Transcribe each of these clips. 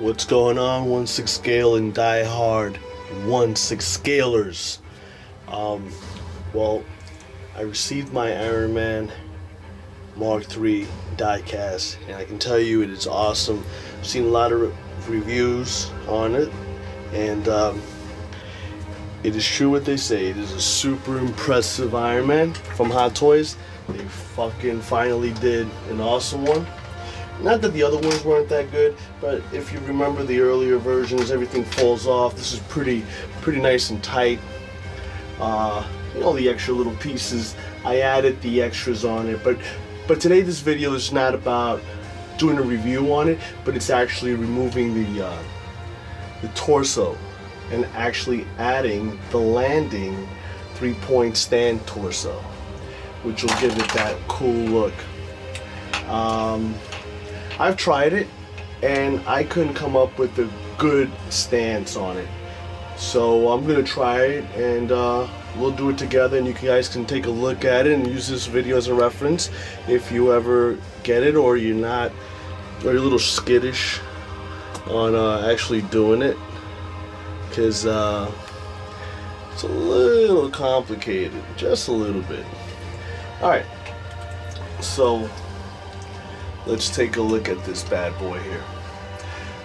What's going on, 1/6 scale and die hard 1/6 scalers? Well, I received my Ironman Mark III diecast, and I can tell you it is awesome. I've seen a lot of reviews on it, and it is true what they say. It is a super impressive Ironman from Hot Toys. They fucking finally did an awesome one. Not that the other ones weren't that good, but if you remember the earlier versions, everything falls off. This is pretty nice and tight. You know, the extra little pieces, I added the extras on it, but today this video is not about doing a review on it, but it's actually removing the torso and actually adding the landing 3-point stand torso, which will give it that cool look. I've tried it and I couldn't come up with a good stance on it, so I'm gonna try it, and we'll do it together, and you guys can take a look at it and use this video as a reference if you ever get it, or you're not, or you're a little skittish on actually doing it, because it's a little complicated, just a little bit. Alright, so let's take a look at this bad boy here.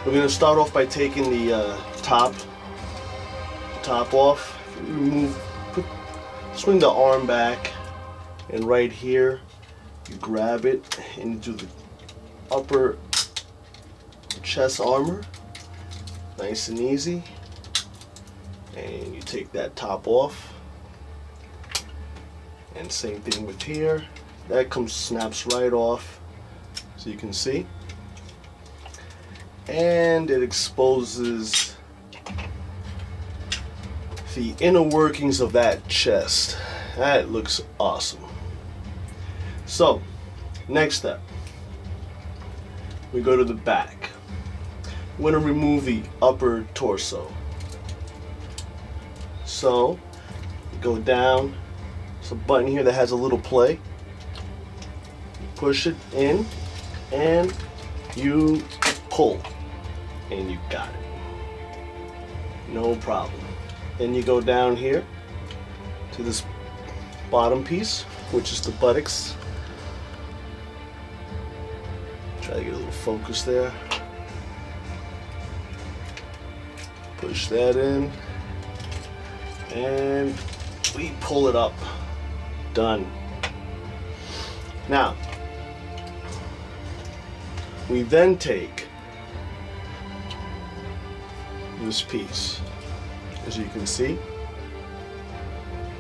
We're going to start off by taking the top off. Swing the arm back, and right here you grab it and do the upper chest armor, nice and easy, and you take that top off, and same thing with here. That snaps right off, so you can see, and it exposes the inner workings of that chest. That looks awesome. So next step, we go to the back. We're going to remove the upper torso. So you go down, there's a button here that has a little play, you push it in and you pull, and you got it, no problem. Then you go down here to this bottom piece, which is the buttocks. Try to get a little focus there. Push that in, and we pull it up. Done. Now, we then take this piece. As you can see,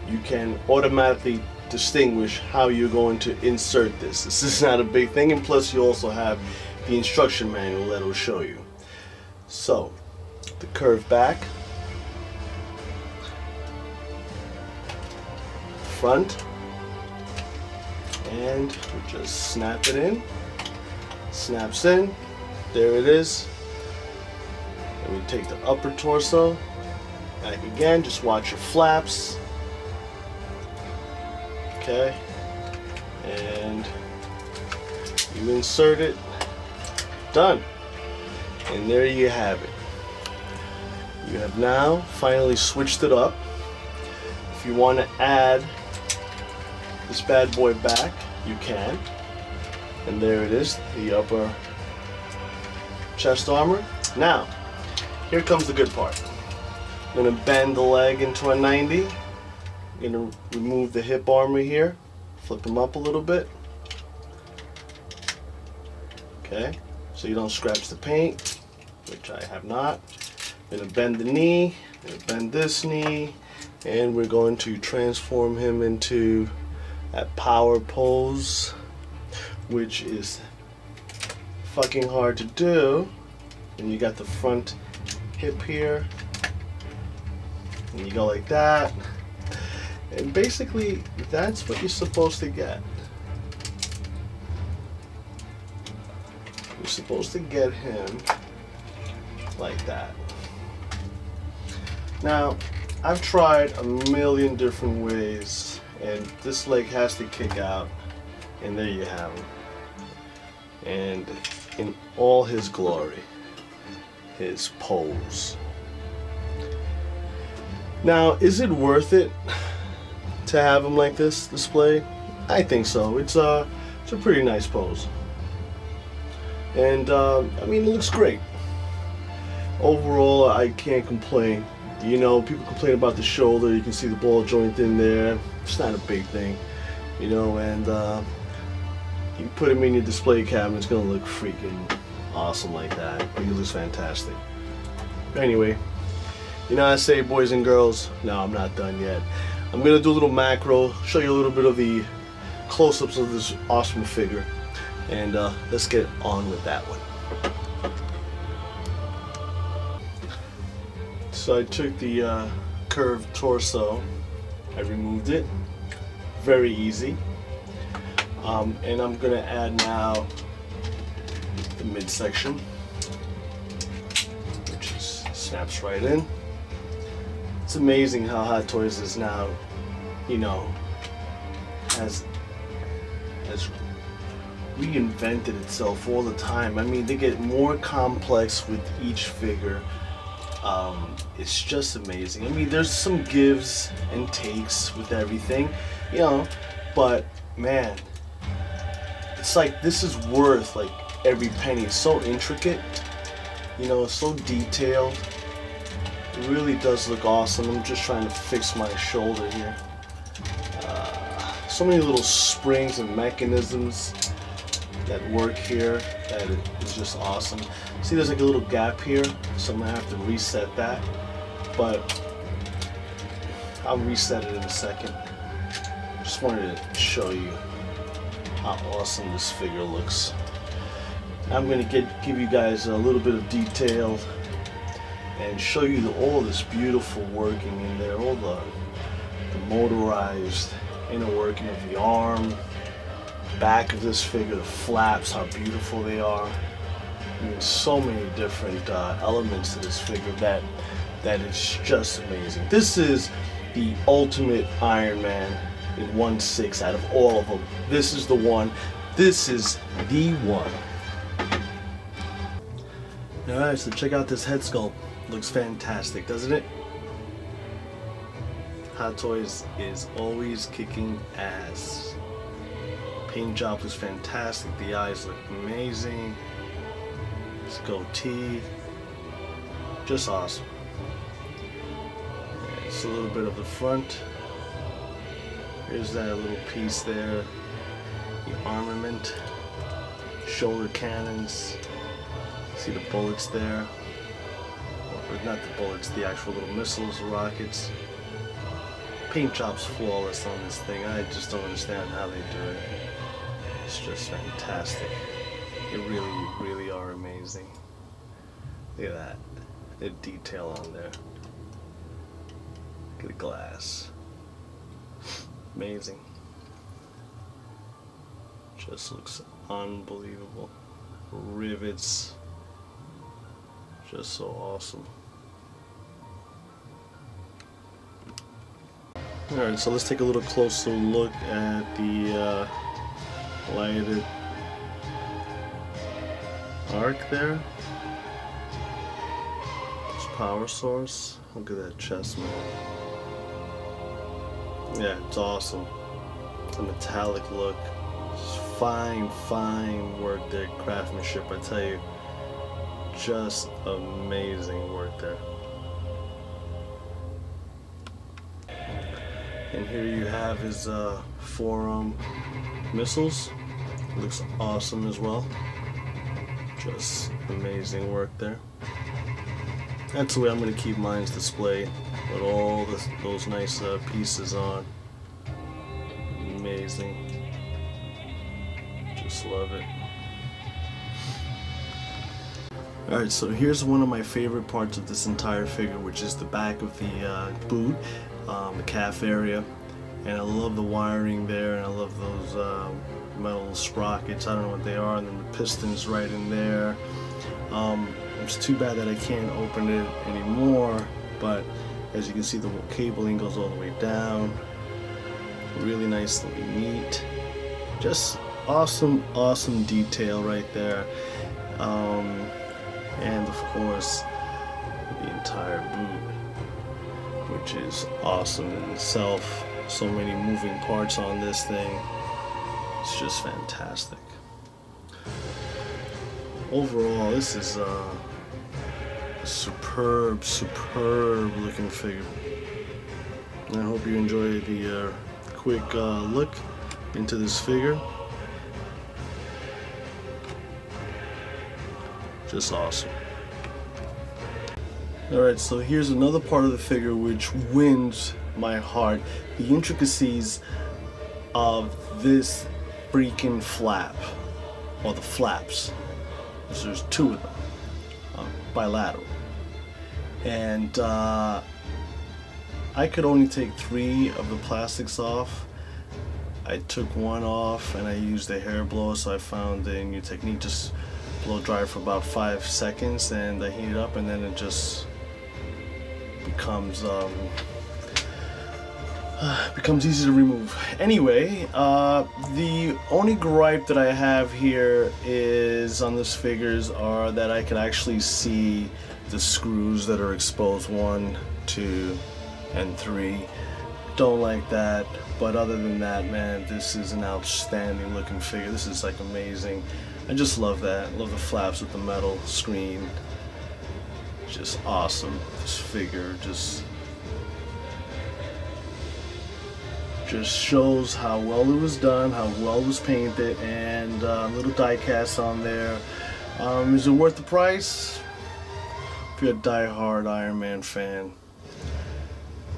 you can automatically distinguish how you're going to insert this. This is not a big thing, and plus you also have the instruction manual that will show you. So, the curved back, front, and we just snap it in. Snaps in, there it is. And we take the upper torso back again, just watch your flaps. Okay, and you insert it. Done. And there you have it. You have now finally switched it up. If you want to add this bad boy back, you can. And there it is, the upper chest armor. Now, here comes the good part. I'm going to bend the leg into a 90. I'm going to remove the hip armor here, flip them up a little bit. Okay, so you don't scratch the paint, which I have not. I'm going to bend the knee, I'm going to bend this knee, and we're going to transform him into that power pose, which is fucking hard to do. And you got the front hip here, and you go like that, and basically that's what you're supposed to get. You're supposed to get him like that. Now, I've tried a million different ways, and this leg has to kick out, and there you have him, and in all his glory. his pose. Now, is it worth it to have him like this display? I think so. It's a pretty nice pose, and I mean, it looks great. Overall, I can't complain. You know, people complain about the shoulder. You can see the ball joint in there. It's not a big thing, you know, and you put him in your display cabinet, it's gonna look freaking awesome like that. He looks fantastic. Anyway, you know, I say, boys and girls, no, I'm not done yet. I'm gonna do a little macro, show you a little bit of the close-ups of this awesome figure, and let's get on with that one. So I took the curved torso, I removed it, very easy, and I'm gonna add now the midsection, which snaps right in. It's amazing how Hot Toys is now, you know, has reinvented itself all the time. I mean, they get more complex with each figure. It's just amazing. I mean, there's some gives and takes with everything, you know, but man, it's like this is worth like every penny. It's so intricate, you know, it's so detailed. It really does look awesome. I'm just trying to fix my shoulder here. So many little springs and mechanisms that work here that is just awesome. See, there's like a little gap here, so I'm gonna have to reset that, but I'll reset it in a second. Just wanted to show you how awesome this figure looks. I'm gonna give you guys a little bit of detail and show you all this beautiful working in there, all the motorized inner working of the arm, back of this figure, the flaps, how beautiful they are. I mean, so many different elements to this figure that is just amazing. This is the ultimate Iron Man in 1/6 out of all of them. This is the one. This is the one. Alright, so check out this head sculpt. Looks fantastic, doesn't it? Hot Toys is always kicking ass. Paint job was fantastic. The eyes look amazing. This goatee, just awesome. It's a little bit of the front. Here's that little piece there. The armament, shoulder cannons. See the bullets there. Or not the bullets, the actual little missiles, rockets. Paint job's flawless on this thing. I just don't understand how they do it. It's just fantastic. They really, really are amazing. Look at that. The detail on there. Look at the glass. Amazing. Just looks unbelievable. Rivets. Just so awesome. Alright, so let's take a little closer look at the lighted arc there. This power source. Look at that chest, man. Yeah, it's awesome. It's a metallic look. It's fine, fine work there. Craftsmanship, I tell you. Just amazing work there. And here you have his forearm missiles. Looks awesome as well. Just amazing work there. That's the way I'm going to keep mine's display, with all those nice pieces on. Amazing. Just love it. Alright, so here's one of my favorite parts of this entire figure, which is the back of the boot, the calf area. And I love the wiring there, and I love those metal sprockets. I don't know what they are, and then the pistons right in there. It's too bad that I can't open it anymore, but as you can see, the cabling goes all the way down. Really nicely neat. Just awesome, awesome detail right there. And of course, entire boot, which is awesome in itself. So many moving parts on this thing. It's just fantastic. Overall, this is a superb looking figure. I hope you enjoyed the quick look into this figure. Just awesome. Alright, so here's another part of the figure which wins my heart. The intricacies of this freaking flap, or the flaps. There's two of them, bilateral. And I could only take 3 of the plastics off. I took one off and I used a hair blower, so I found a new technique. Just blow dry for about 5 seconds and I heat it up, and then it just becomes easy to remove. Anyway, the only gripe that I have here is on this figures are that I can actually see the screws that are exposed 1, 2, and 3. Don't like that, but other than that, man, this is an outstanding looking figure. This is like amazing. I just love that. Love the flaps with the metal screen. Just awesome. This figure just shows how well it was done, how well it was painted, and little die cast on there. Is it worth the price? If you're a die-hard Iron Man fan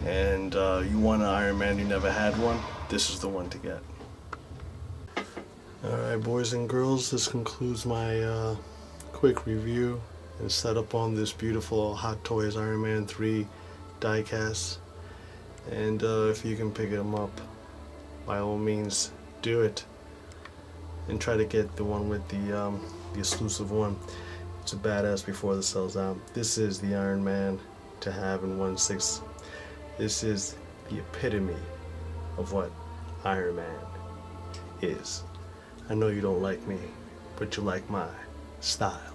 and you want an Iron Man, you never had one, this is the one to get. Alright, boys and girls, this concludes my quick review and setup on this beautiful Hot Toys Iron Man 3 die cast. And if you can pick them up, by all means do it, and try to get the one with the exclusive one. It's a badass before this sells out. This is the Iron Man to have in 1/6. This is the epitome of what Iron Man is. I know you don't like me, but you like my style.